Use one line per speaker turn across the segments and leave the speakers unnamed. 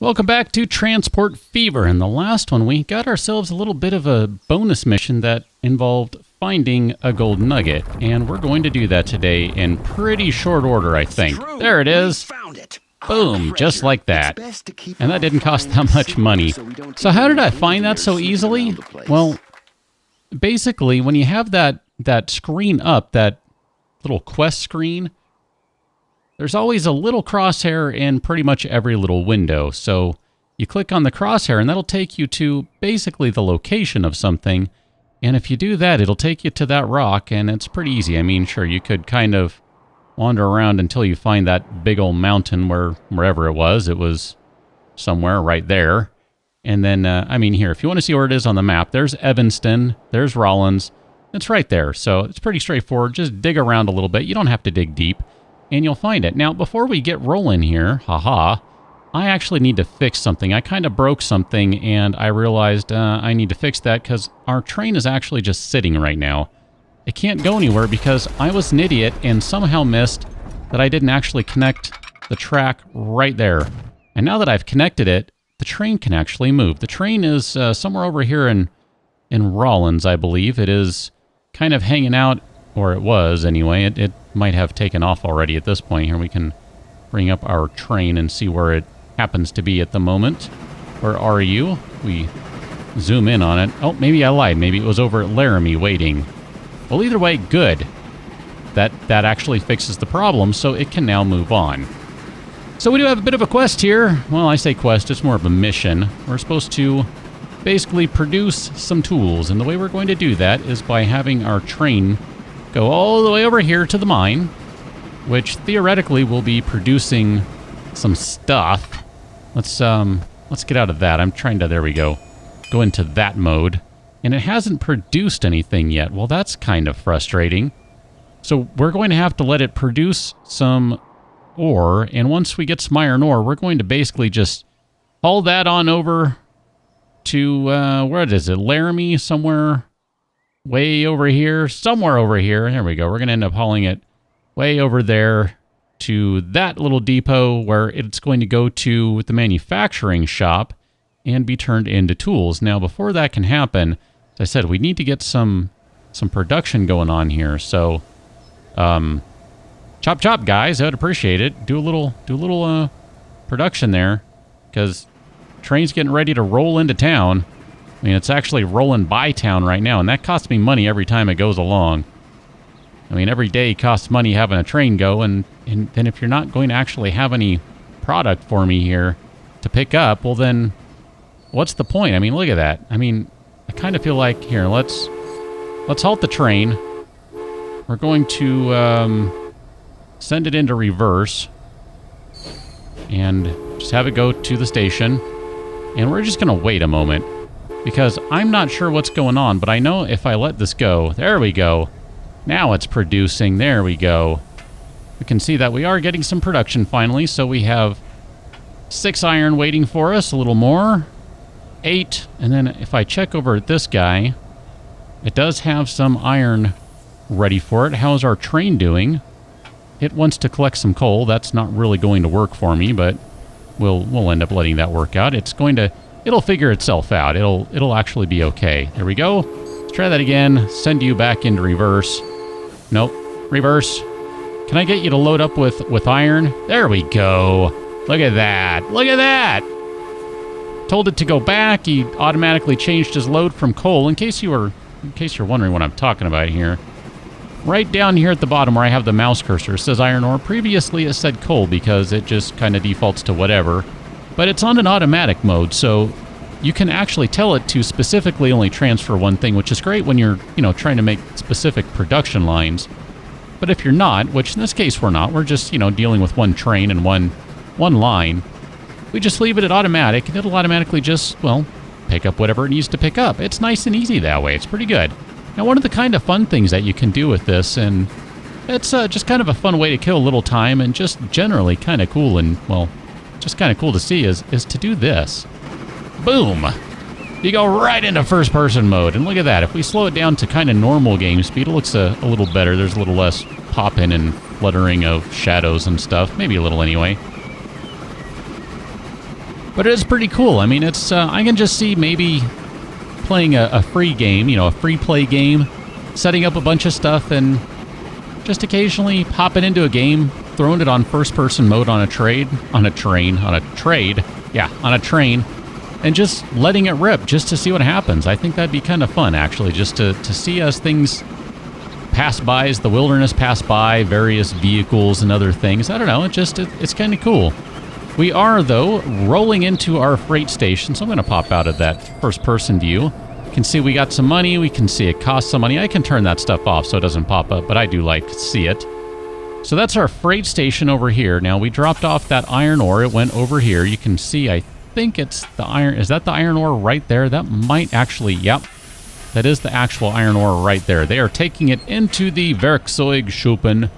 Welcome back to Transport Fever. In the last one, we got ourselves a little bit of a bonus mission that involved finding a gold nugget, and we're going to do that today in pretty short order, I think. There it is. Boom, just like that. And that didn't cost that much money. So how did I find that so easily? Well, basically, when you have that screen up, that little quest screen, there's always a little crosshair in pretty much every little window. So you click on the crosshair and that'll take you to basically the location of something. And if you do that, it'll take you to that rock, and it's pretty easy. I mean, sure, you could kind of wander around until you find that big old mountain wherever it was somewhere right there. And then, I mean, here, if you want to see where it is on the map, there's Evanston, there's Rollins. It's right there. So it's pretty straightforward. Just dig around a little bit. You don't have to dig deep, and you'll find it. Now, before we get rolling here, I actually need to fix something. I kind of broke something, and I realized I need to fix that because our train is actually just sitting right now. It can't go anywhere because I was an idiot and somehow missed that I didn't actually connect the track right there. And now that I've connected it, the train can actually move. The train is somewhere over here in Rollins, I believe. It is kind of hanging out, or it was anyway. It might have taken off already at this point. Here we can bring up our train and see where it happens to be at the moment. Where are you? We zoom in on it. Oh, maybe I lied. Maybe it was over at Laramie waiting. Well, either way, good. That actually fixes the problem, so it can now move on. So we do have a bit of a quest here. Well, I say quest, it's more of a mission. We're supposed to basically produce some tools, and the way we're going to do that is by having our train go all the way over here to the mine, which theoretically will be producing some stuff. Let's get out of that. I'm trying to, there we go into that mode. And it hasn't produced anything yet. Well, that's kind of frustrating. So we're going to have to let it produce some ore, and once we get some iron ore, we're going to basically just haul that on over to, where is it, Laramie, somewhere way over here, somewhere over here. There we go. We're going to end up hauling it way over there to that little depot where it's going to go to the manufacturing shop and be turned into tools. Now, before that can happen, as I said, we need to get some production going on here. So, chop chop, guys. I would appreciate it. Do a little production there, because train's getting ready to roll into town. I mean, it's actually rolling by town right now, and that costs me money every time it goes along. I mean, every day costs money having a train go, and then if you're not going to actually have any product for me here to pick up, well then, what's the point? I mean, look at that. I mean, I kind of feel like, here, let's halt the train. We're going to send it into reverse and just have it go to the station. And we're just going to wait a moment, because I'm not sure what's going on, but I know if I let this go, there we go. Now it's producing, there we go. We can see that we are getting some production finally, so we have 6 iron waiting for us, a little more, 8, and then if I check over at this guy, it does have some iron ready for it. How's our train doing? It wants to collect some coal. That's not really going to work for me, but we'll end up letting that work out. It'll figure itself out. It'll actually be okay. There we go. Let's try that again. Send you back into reverse. Nope. Reverse. Can I get you to load up with iron? There we go. Look at that. Look at that. Told it to go back. He automatically changed his load from coal. In case you're wondering what I'm talking about here, right down here at the bottom where I have the mouse cursor, it says iron ore. Previously it said coal because it just kind of defaults to whatever. But it's on an automatic mode, so you can actually tell it to specifically only transfer one thing, which is great when you're, trying to make specific production lines. But if you're not, which in this case we're not, we're just, dealing with one train and one line, we just leave it at automatic, and it'll automatically just, pick up whatever it needs to pick up. It's nice and easy that way. It's pretty good. Now, one of the kind of fun things that you can do with this, and it's just kind of a fun way to kill a little time, and just generally kind of cool, and, just kind of cool to see, is to do this. Boom! You go right into first-person mode, and look at that. If we slow it down to kind of normal game speed, it looks a little better. There's a little less popping and fluttering of shadows and stuff. Maybe a little anyway. But it is pretty cool. I mean, it's I can just see maybe playing a free game, you know, a free play game, setting up a bunch of stuff and just occasionally hopping into a game, throwing it on first-person mode on a train, and just letting it rip just to see what happens. I think that'd be kind of fun, actually, just to see as things pass by, as the wilderness pass by, various vehicles and other things. I don't know, it's kind of cool. We are, though, rolling into our freight station, so I'm going to pop out of that first-person view. You can see we got some money, we can see it costs some money. I can turn that stuff off so it doesn't pop up, but I do like to see it. So that's our freight station over here. Now, we dropped off that iron ore. It went over here. You can see, I think it's the iron. Is that the iron ore right there? That might actually, yep. That is the actual iron ore right there. They are taking it into the Werkzeugschuppen,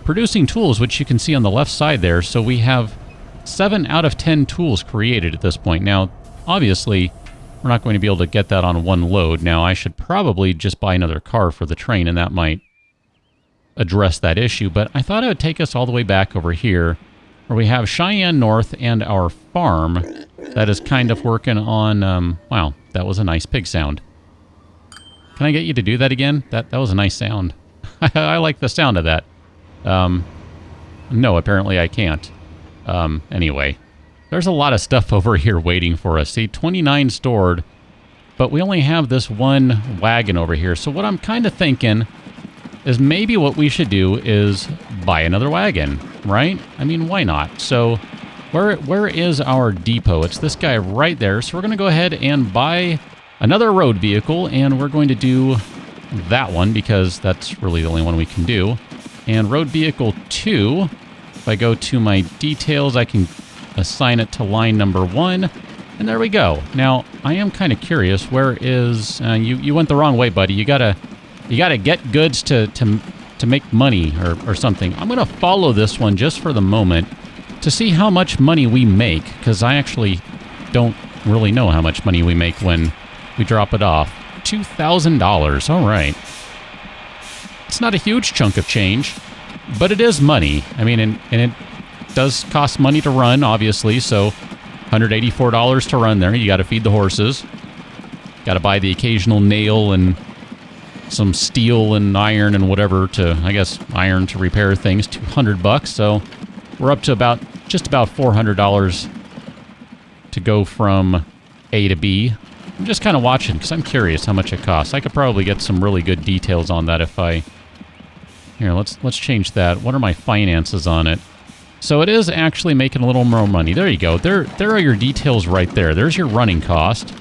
producing tools, which you can see on the left side there. So we have 7 out of 10 tools created at this point. Now, obviously, we're not going to be able to get that on one load. Now, I should probably just buy another car for the train, and that might address that issue. But I thought it would take us all the way back over here, where we have Cheyenne North and our farm that is kind of working on... wow, that was a nice pig sound. Can I get you to do that again? That was a nice sound. I like the sound of that. No, apparently I can't. Anyway, there's a lot of stuff over here waiting for us. See, 29 stored, but we only have this one wagon over here. So what I'm kind of thinking is maybe what we should do is buy another wagon, right? I mean, why not? So where is our depot? It's this guy right there. So we're going to go ahead and buy another road vehicle, and we're going to do that one because that's really the only one we can do. And road vehicle 2, if I go to my details, I can assign it to line number 1, and there we go. Now, I am kind of curious, where is... you went the wrong way, buddy. You gotta get goods to make money or something. I'm going to follow this one just for the moment to see how much money we make, because I actually don't really know how much money we make when we drop it off. $2,000. All right. It's not a huge chunk of change, but it is money. I mean, and it does cost money to run, obviously, so $184 to run there. You got to feed the horses. Got to buy the occasional nail and some steel and iron and whatever to, I guess, iron to repair things. $200, so we're up to just about $400 to go from A to B. I'm just kind of watching because I'm curious how much it costs. I could probably get some really good details on that if I... Here, let's change that. What are my finances on it? So it is actually making a little more money. There you go. There are your details right there. There's your running cost,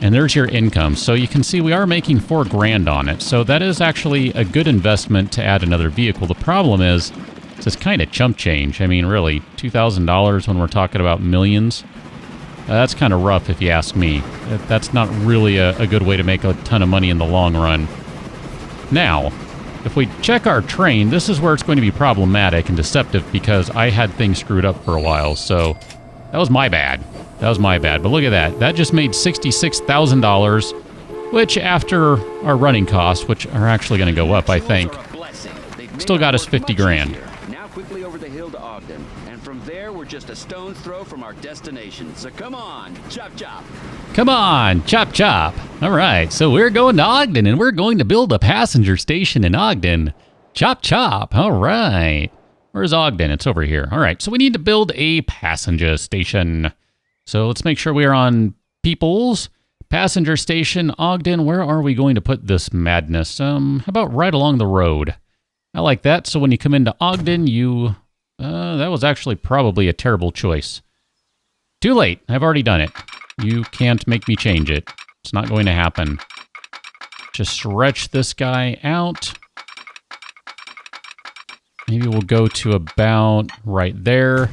and there's your income. So you can see we are making $4 grand on it. So that is actually a good investment to add another vehicle. The problem is it's kind of chump change. I mean, really, $2,000 when we're talking about millions. That's kind of rough if you ask me. That's not really a good way to make a ton of money in the long run. Now, if we check our train, this is where it's going to be problematic and deceptive because I had things screwed up for a while, so that was my bad. That was my bad. But look at that. That just made $66,000, which after our running costs, which are actually going to go up, I think, still got us 50 grand.
Now quickly over the hill to Ogden, and from there we're just a stone's throw from our destination. So come on, chop chop.
Come on, chop chop. All right, so we're going to Ogden, and we're going to build a passenger station in Ogden. Chop chop. All right. Where's Ogden? It's over here. All right, so we need to build a passenger station. So let's make sure we are on People's Passenger Station, Ogden. Where are we going to put this madness? How about right along the road? I like that. So when you come into Ogden, you... that was actually probably a terrible choice. Too late. I've already done it. You can't make me change it. It's not going to happen. Just stretch this guy out. Maybe we'll go to about right there.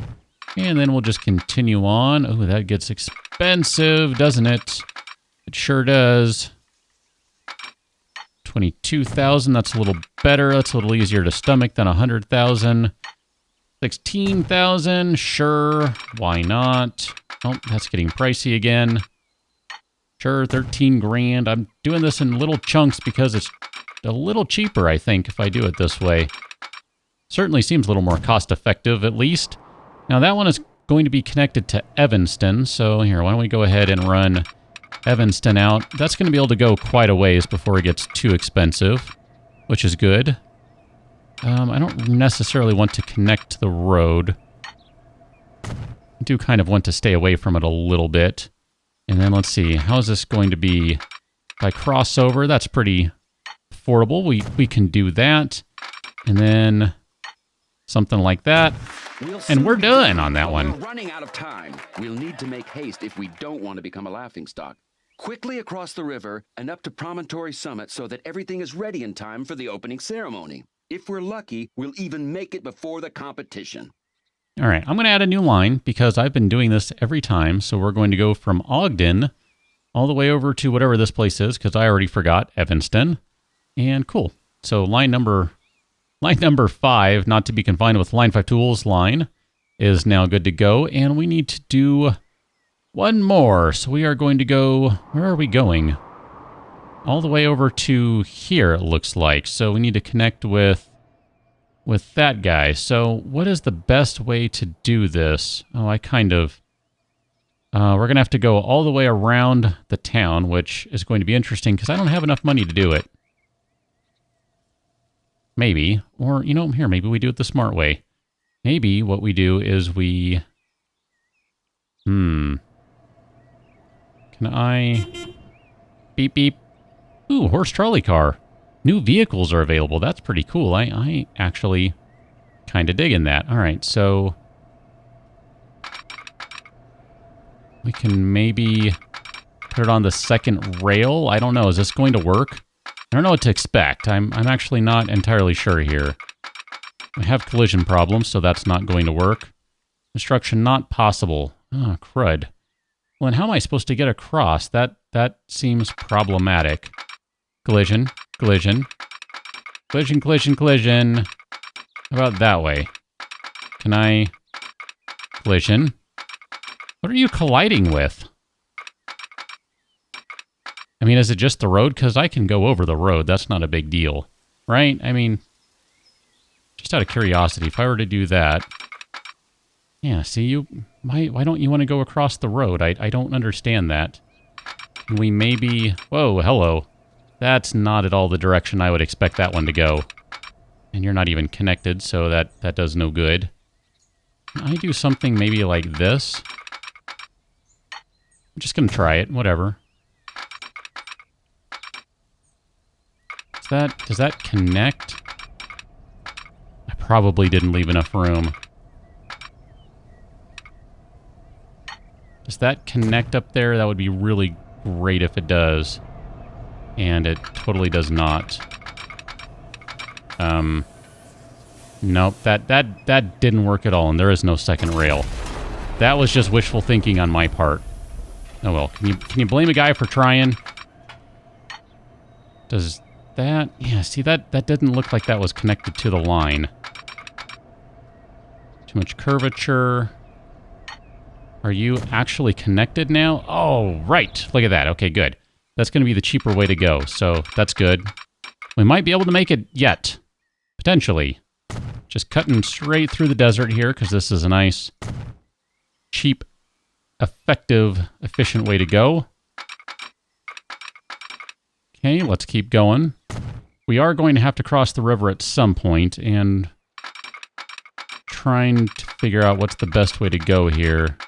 And then we'll just continue on. Oh, that gets expensive, doesn't it? It sure does. 22,000, that's a little better. That's a little easier to stomach than 100,000. 16,000, sure. Why not? Oh, that's getting pricey again. Sure, 13 grand. I'm doing this in little chunks because it's a little cheaper, I think, if I do it this way. Certainly seems a little more cost-effective, at least. Now, that one is going to be connected to Evanston. So here, why don't we go ahead and run Evanston out. That's going to be able to go quite a ways before it gets too expensive, which is good. I don't necessarily want to connect to the road. I do kind of want to stay away from it a little bit. And then let's see, how is this going to be? If I cross over, that's pretty affordable. We can do that. And then something like that. And we're done on that one.
We're running out of time. We'll need to make haste if we don't want to become a laughingstock. Quickly across the river and up to Promontory Summit so that everything is ready in time for the opening ceremony. If we're lucky, we'll even make it before the competition.
All right, I'm going to add a new line because I've been doing this every time. So we're going to go from Ogden all the way over to whatever this place is because I already forgot, Evanston. And cool. So line number 5, not to be confined with line 5 tools line, is now good to go. And we need to do one more. So we are going to go, where are we going? All the way over to here, it looks like. So we need to connect with that guy. So what is the best way to do this? Oh, we're going to have to go all the way around the town, which is going to be interesting because I don't have enough money to do it. Maybe. Or, here, maybe we do it the smart way. Maybe what we do is we... Can I... Beep, beep. Ooh, horse trolley car. New vehicles are available. That's pretty cool. I actually kind of digging that. All right, so... we can maybe put it on the second rail. I don't know. Is this going to work? I don't know what to expect. I'm actually not entirely sure here. I have collision problems, so that's not going to work. Construction not possible. Oh, crud. Well, and how am I supposed to get across? That seems problematic. Collision, collision. Collision, collision, collision. How about that way? Can I... collision? What are you colliding with? I mean, is it just the road? Because I can go over the road. That's not a big deal, right? I mean, just out of curiosity, if I were to do that... yeah, see, why don't you want to go across the road? I don't understand that. Can we maybe... whoa, hello. That's not at all the direction I would expect that one to go. And you're not even connected, so that does no good. Can I do something maybe like this? I'm just going to try it, whatever. Does that connect? I probably didn't leave enough room. Does that connect up there? That would be really great if it does. And it totally does not. Nope, that didn't work at all, and there is no second rail. That was just wishful thinking on my part. Oh well, can you blame a guy for trying? Does that... yeah, see, that didn't look like that was connected to the line. Too much curvature. Are you actually connected now? Oh, right. Look at that. Okay, good. That's going to be the cheaper way to go, so that's good. We might be able to make it yet. Potentially. Just cutting straight through the desert here, because this is a nice, cheap, effective, efficient way to go. Okay, let's keep going. We are going to have to cross the river at some point, and trying to figure out what's the best way to go here.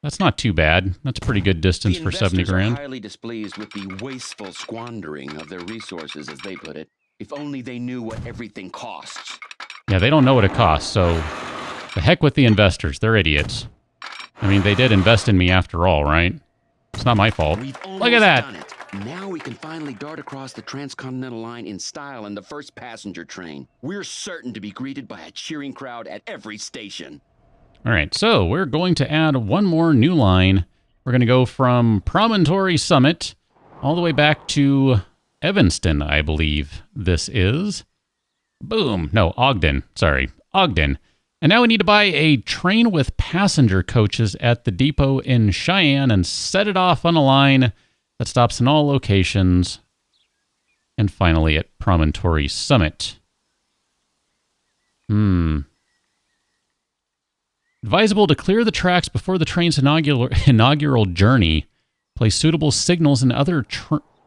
That's not too bad. That's a pretty good distance for 70 grand.
The investors are highly displeased with the wasteful squandering of their resources, as they put it. If only they knew what everything costs.
Yeah, they don't know what it costs, so the heck with the investors. They're idiots. I mean, they did invest in me after all, right? It's not my fault. Look at that!
Done it. Now we can finally dart across the transcontinental line in style in the first passenger train. We're certain to be greeted by a cheering crowd at every station.
All right, so we're going to add one more new line. We're going to go from Promontory Summit all the way back to Evanston, I believe this is. Boom. No, Ogden. Sorry, Ogden. And now we need to buy a train with passenger coaches at the depot in Cheyenne and set it off on a line that stops in all locations. And finally at Promontory Summit. Advisable to clear the tracks before the train's inaugural journey. Place suitable signals and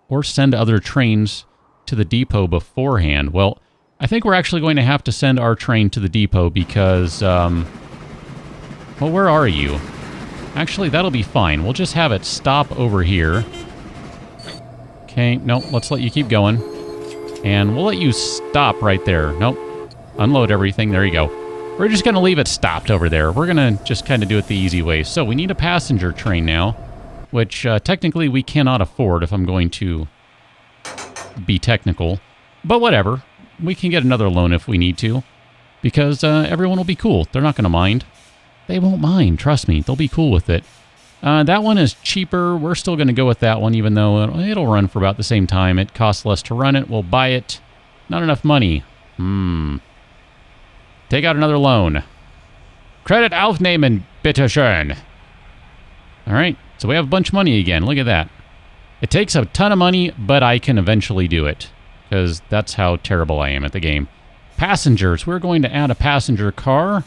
or send other trains to the depot beforehand. Well, I think we're actually going to have to send our train to the depot because, well, where are you? Actually, that'll be fine. We'll just have it stop over here. Okay, no, let's let you keep going. And we'll let you stop right there. Nope. Unload everything. There you go. We're just going to leave it stopped over there. We're going to just kind of do it the easy way. So we need a passenger train now, which technically we cannot afford if I'm going to be technical. But whatever. We can get another loan if we need to, because everyone will be cool. They're not going to mind. They won't mind. Trust me. They'll be cool with it. That one is cheaper. We're still going to go with that one, even though it'll run for about the same time. It costs less to run it. We'll buy it. Not enough money. Take out another loan. Credit aufnehmen, bitte schön. All right. So we have a bunch of money again. Look at that. It takes a ton of money, but I can eventually do it, because that's how terrible I am at the game. Passengers. We're going to add a passenger car.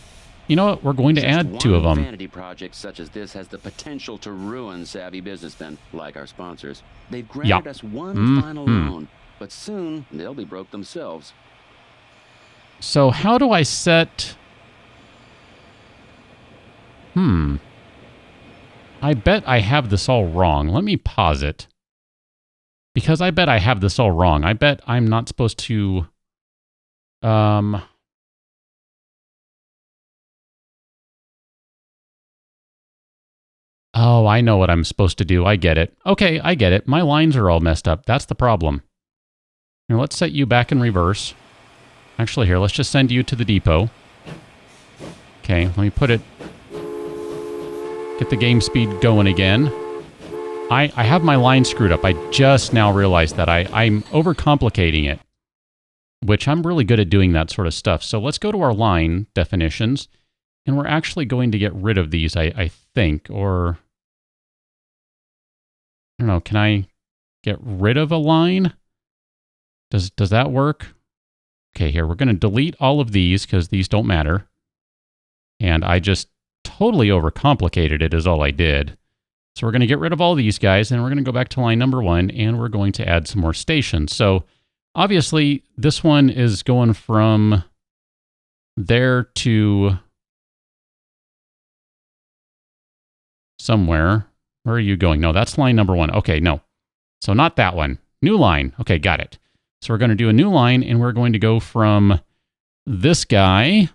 You know what? We're going to add 2 of them.
Vanity project such as this has the potential to ruin savvy businessmen like our sponsors. They've granted us one final loan, but soon they'll be broke themselves.
So how do I set... I bet I have this all wrong. Let me pause it. Because I bet I have this all wrong. I bet I'm not supposed to... Oh, I know what I'm supposed to do. I get it. Okay, I get it. My lines are all messed up. That's the problem. Now let's set you back in reverse. Actually, here, let's just send you to the depot. Okay, let me put it... Get the game speed going again. I have my line screwed up. I just now realized that I'm overcomplicating it, which I'm really good at doing that sort of stuff. So let's go to our line definitions, and we're actually going to get rid of these, I think, or... I don't know, can I get rid of a line? Does that work? Okay, here, we're going to delete all of these because these don't matter. And I just totally overcomplicated it is all I did. So we're going to get rid of all these guys, and we're going to go back to line number 1, and we're going to add some more stations. So obviously, this one is going from there to somewhere. Where are you going? No, that's line number 1. Okay, no. So not that one. New line. Okay, got it. So we're going to do a new line, and we're going to go from this guy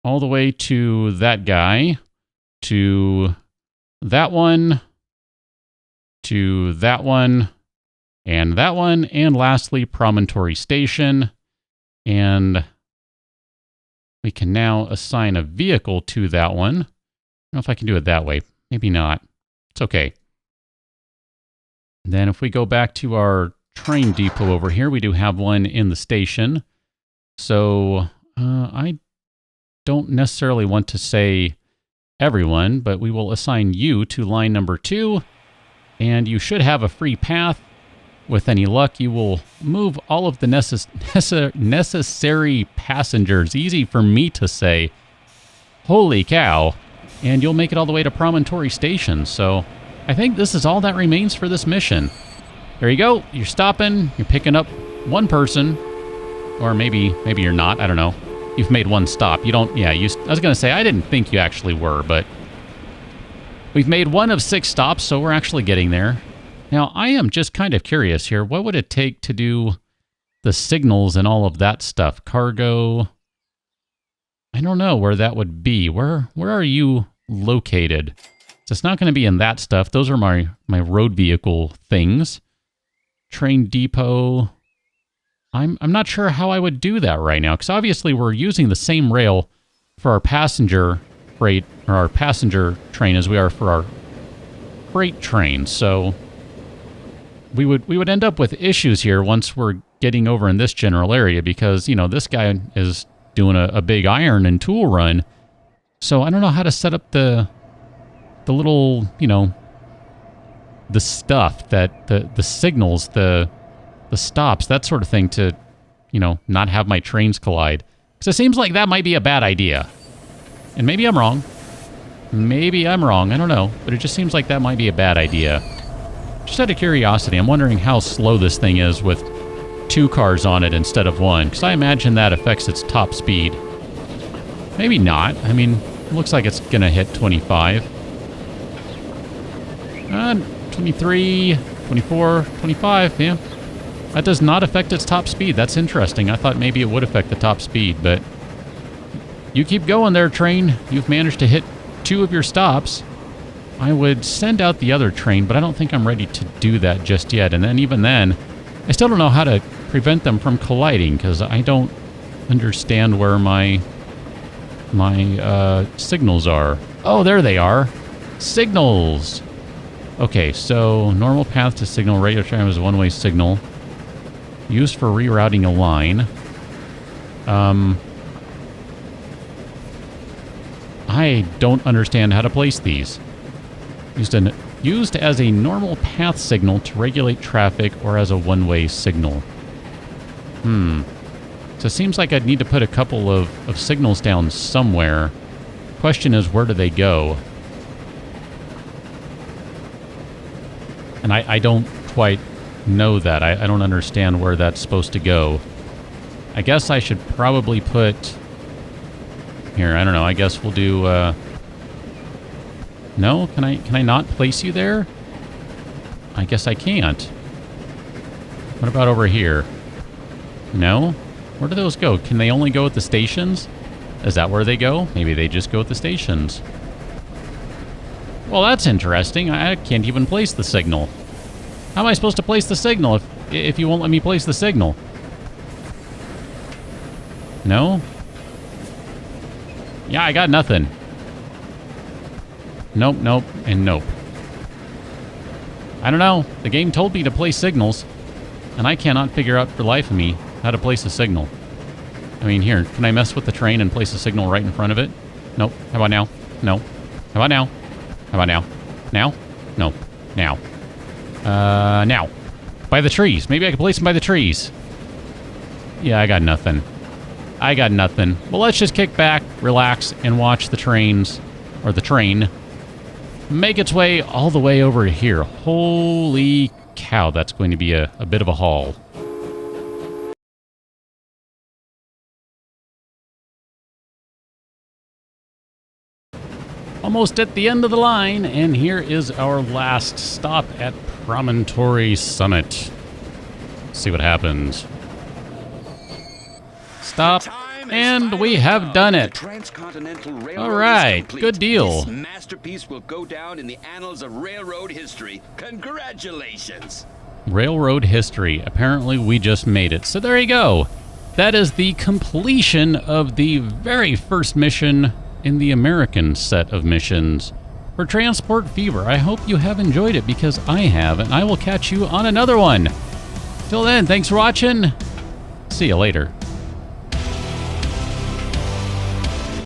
all the way to that guy, to that one, to that one, and lastly, Promontory Station. And we can now assign a vehicle to that one. I don't know if I can do it that way. Maybe not. It's okay. Then if we go back to our train depot over here, we do have one in the station. So I don't necessarily want to say everyone, but we will assign you to line number 2, and you should have a free path. With any luck, you will move all of the necessary passengers. Easy for me to say. Holy cow. And you'll make it all the way to Promontory Station. So I think this is all that remains for this mission. There you go. You're stopping. You're picking up one person. Or maybe you're not. I don't know. You've made one stop. You don't... Yeah, I was going to say, I didn't think you actually were, but... We've made 1 of 6 stops, so we're actually getting there. Now, I am just kind of curious here. What would it take to do the signals and all of that stuff? Cargo... I don't know where that would be. Where are you located? So it's not going to be in that stuff. Those are my road vehicle things. Train depot. I'm not sure how I would do that right now, because obviously we're using the same rail for our passenger freight, or our passenger train, as we are for our freight train. So we would end up with issues here once we're getting over in this general area, because, you know, this guy is doing a big iron and tool run. So I don't know how to set up the little, you know, the stuff, that the signals, the stops, that sort of thing, to, you know, not have my trains collide. Because it seems like that might be a bad idea. And maybe I'm wrong. Maybe I'm wrong. I don't know. But it just seems like that might be a bad idea. Just out of curiosity, I'm wondering how slow this thing is with 2 cars on it instead of 1. Because I imagine that affects its top speed. Maybe not. I mean, it looks like it's going to hit 25. 23, 24, 25, yeah. That does not affect its top speed. That's interesting. I thought maybe it would affect the top speed, but you keep going there, train. You've managed to hit 2 of your stops. I would send out the other train, but I don't think I'm ready to do that just yet. And then even then, I still don't know how to prevent them from colliding because I don't understand where my signals are. Oh, there they are. Signals. Okay, so normal path to signal. Radio tram is a one-way signal. Used for rerouting a line. I don't understand how to place these. Used as a normal path signal to regulate traffic or as a one-way signal. So it seems like I'd need to put a couple of signals down somewhere. Question is, where do they go? And I don't quite know that. I don't understand where that's supposed to go. I guess I should probably put... Here, I don't know. I guess we'll do... No? Can I not place you there? I guess I can't. What about over here? No? Where do those go? Can they only go at the stations? Is that where they go? Maybe they just go at the stations. Well, that's interesting. I can't even place the signal. How am I supposed to place the signal if you won't let me place the signal? No? Yeah, I got nothing. Nope, nope, and nope. I don't know. The game told me to place signals, and I cannot figure out for the life of me how to place a signal. I mean, here, can I mess with the train and place a signal right in front of it? Nope. How about now? No. How about now? How about now? Now? No. Now. Now. By the trees. Maybe I can place them by the trees. Yeah, I got nothing. I got nothing. Well, let's just kick back, relax, and watch the trains, or the train, make its way all the way over here. Holy cow, that's going to be a bit of a haul. Almost at the end of the line, and here is our last stop at Promontory Summit. Let's see what happens. Stop, and we have done it. All right, good deal.
This masterpiece will go down in the annals of railroad history. Congratulations.
Railroad history. Apparently, we just made it. So there you go. That is the completion of the very first mission in the American set of missions for Transport Fever. I hope you have enjoyed it because I have, and I will catch you on another one. Till then, thanks for watching. See you later.